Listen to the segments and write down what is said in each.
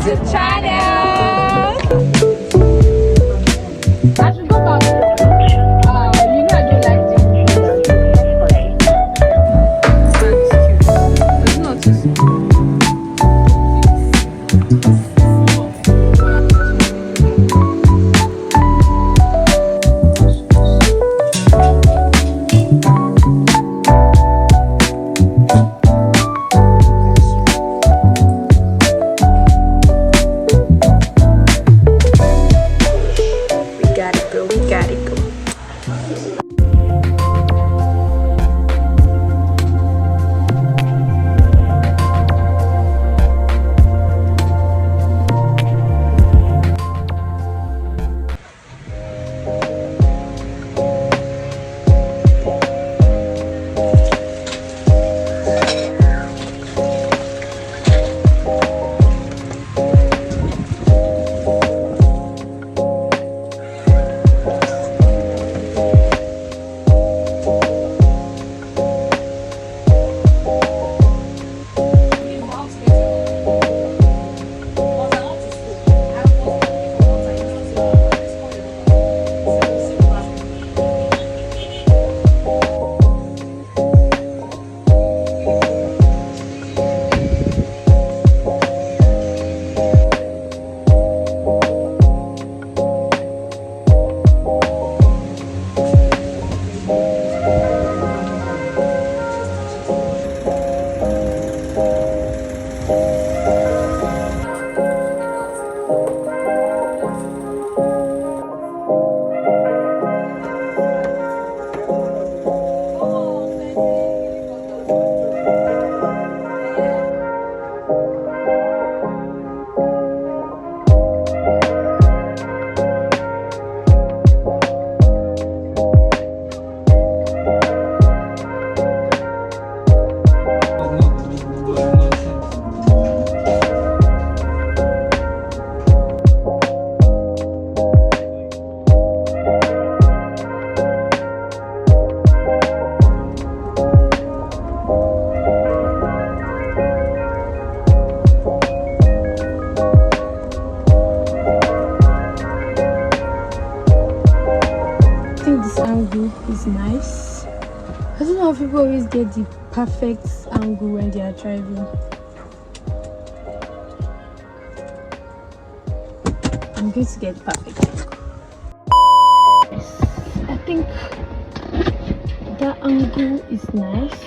YouTube channel. I should go back. You know I don't like this. It's not too small. Nice. I don't know how people always get the perfect angle when they are driving. I'm going to get the perfect angle. Yes, I think that angle is nice.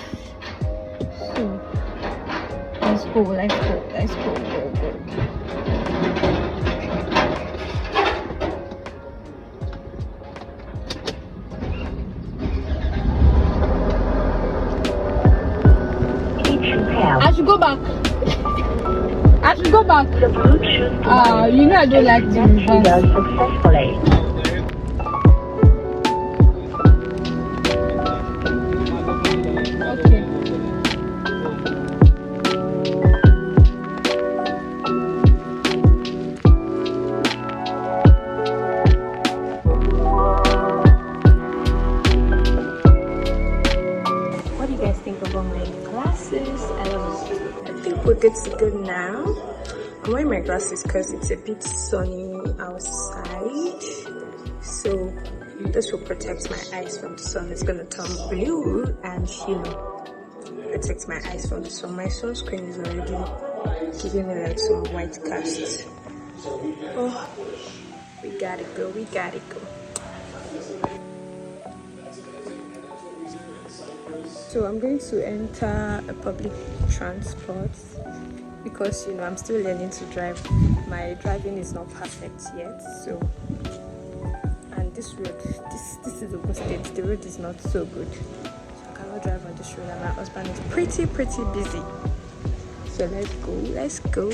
So let's go. Go. I should go back. You know I don't like the reverse. Successfully. Okay. What do you guys think about my glasses? I think we're good to go now. I'm wearing my glasses because it's a bit sunny outside, so this will protect my eyes from the sun. It's gonna turn blue and protect my eyes from the sun. My sunscreen is already giving me like some white cast. Oh, we gotta go. So I'm going to enter a public transport because I'm still learning to drive. My driving is not perfect yet, so, and this road, this is Ogun State, the road is not so good, so I cannot drive on this road, and my husband is pretty busy. So let's go.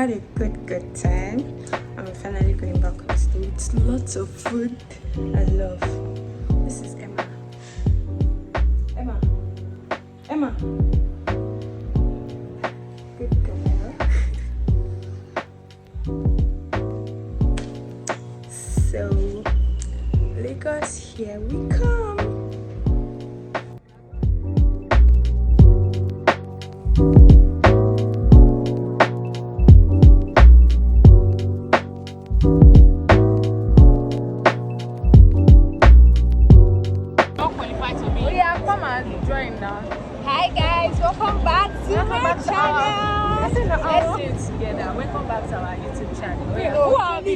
had a good time. I'm finally going back on stage. It's lots of food I love. This is Emma. Emma. Good girl. So, Lagos, here we come. Hi guys, welcome back to my channel. Let's do it together. Welcome back to our YouTube channel. Who are the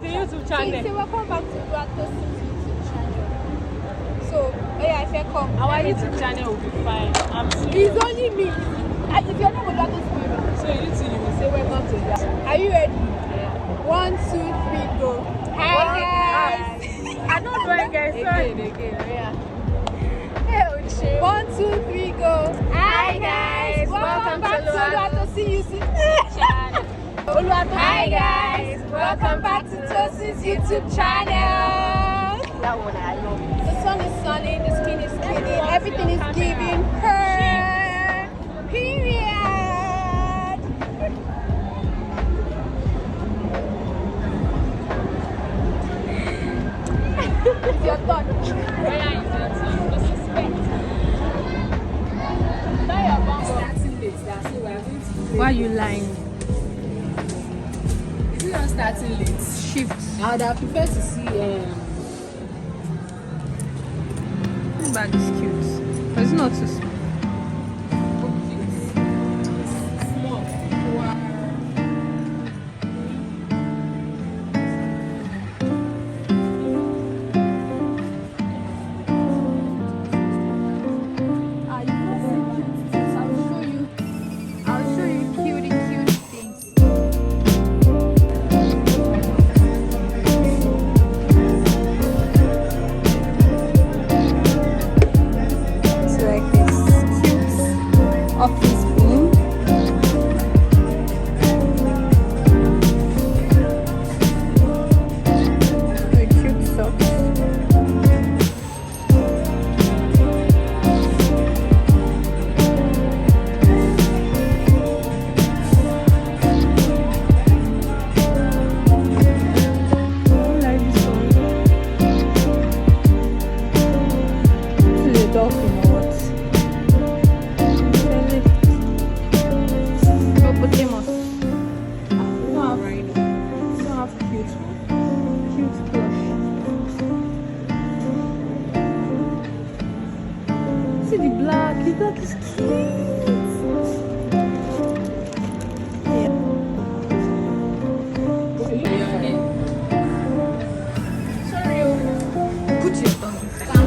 YouTube channel? So welcome back to Lukrembo's YouTube channel. So, I said come. Our YouTube channel will be fine. It's only me. If you're not with Lukrembo, so you two, you will say welcome to that. Are you ready? Yeah. 1, 2, 3, go. Hi guys. I don't know, guys. Sorry. Again. Yeah. 1, 2, 3, go. Hi guys, welcome back to Oluwatosin YouTube channel. Hi guys, welcome back to Tosin's YouTube channel. That one I love. The sun is sunny, the skin is skinny, everything is giving her period. It's your turn. Where is your turn? No suspect. Why are you lying? Is it not starting late? Shift. I would have preferred to see This bag is cute. But it's not too small. small. I'll show you cutie things. It's like this cute office room. Very cute socks. Dolphin or what? Hippopotamus. We don't have rhino. We don't have cute plush. See the black. The black is cute. Yeah. Sorry. Put your tongue inside.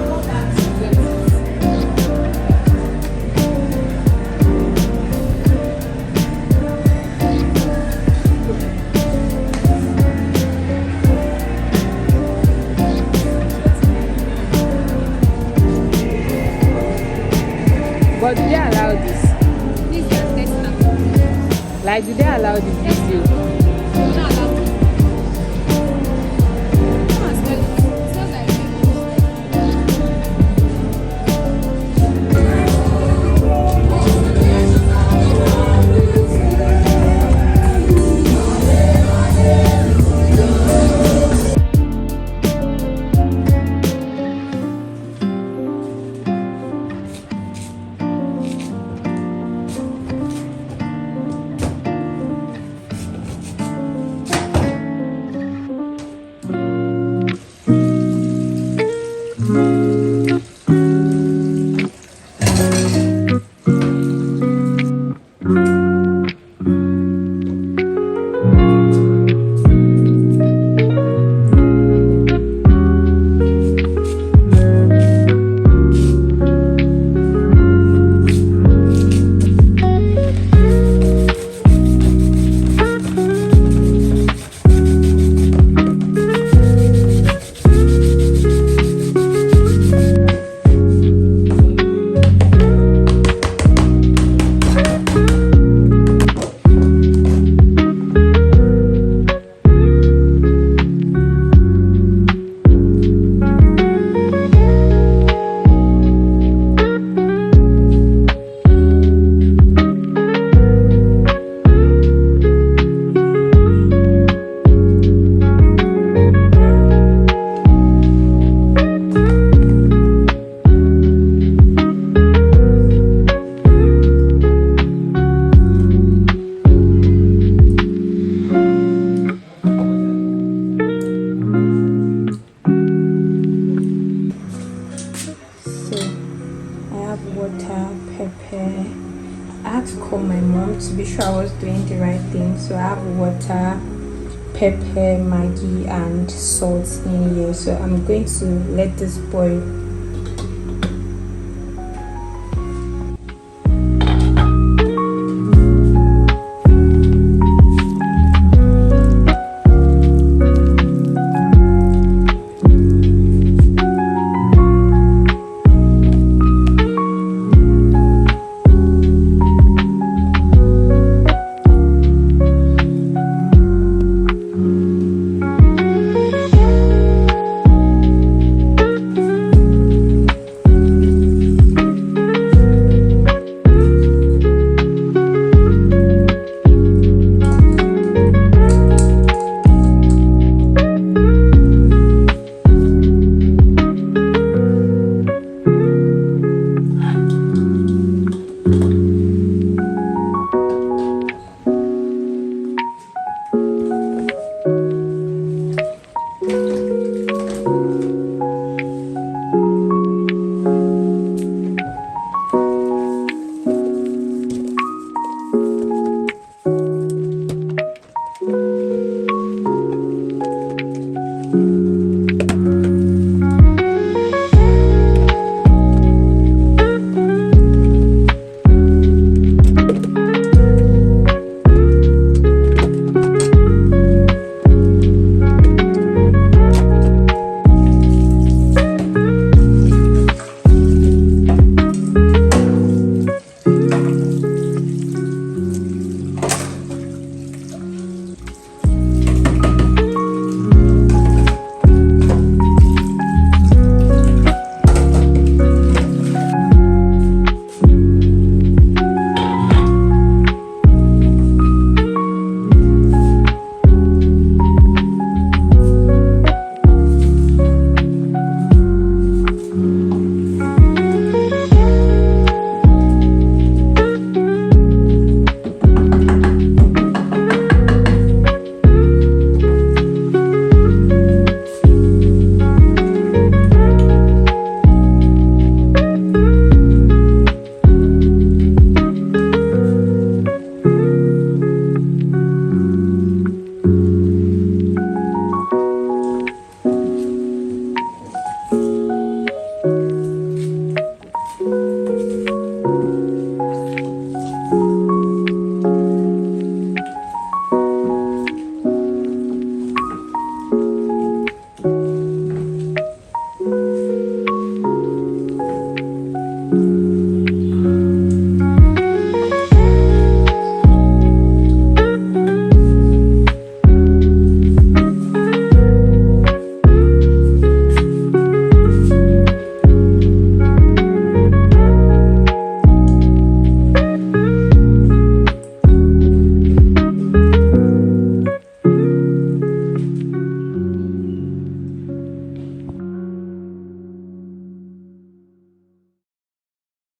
But do they allow this? This is your test. Like, do they allow the video? You're not allowed to. Come on, smell it. It smells like sure I was doing the right thing. So I have water, pepper, maggi and salt in here. So I'm going to let this boil